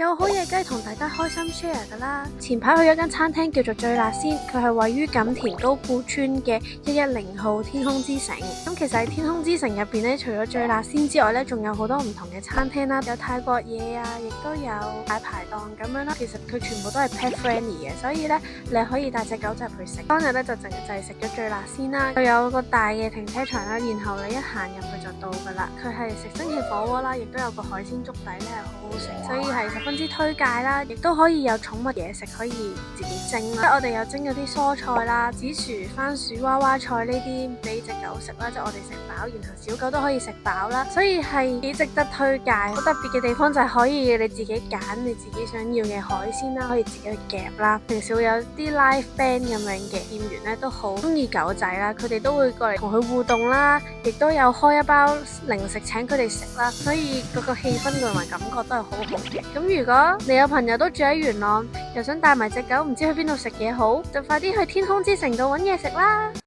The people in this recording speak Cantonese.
有好嘢梗係同大家開心 share 噶啦。前排去咗間餐廳叫做最辣鮮，佢係位於錦田高古村嘅110號天空之城。咁其實喺天空之城入邊咧，除咗最辣鮮之外咧，仲有好多唔同嘅餐廳啦，有泰國嘢啊，亦都有大排檔咁樣啦。其實佢全部都係 pet friendly 嘅，所以咧你可以帶隻狗仔去食。當日咧就淨係食咗最辣鮮啦，又有個大嘅停車場啦，然後你一行入去就到噶啦。佢係食蒸汽火鍋啦，亦都有個海鮮粥底咧，係好好食，所以係十分之推介啦。亦都可以有寵物嘢食，可以自己蒸啦。我哋有蒸嗰啲蔬菜啦，紫薯、番薯、娃娃菜呢啲俾隻狗食啦，即係我哋食飽，然後小狗都可以食飽啦，所以係幾值得推介。好特別嘅地方就係可以你自己揀你自己想要嘅海鮮啦，可以自己去夾啦。平時會有啲 live band 咁樣嘅店員咧，都好中意狗仔啦，佢哋都會過嚟同佢互動啦，亦都有開一包零食請佢哋食啦，所以嗰個氣氛同埋感覺都係好好嘅。咁如果你有朋友都住喺元朗，又想帶埋隻狗唔知去邊度食嘢好，就快啲去天空之城度揾嘢食啦！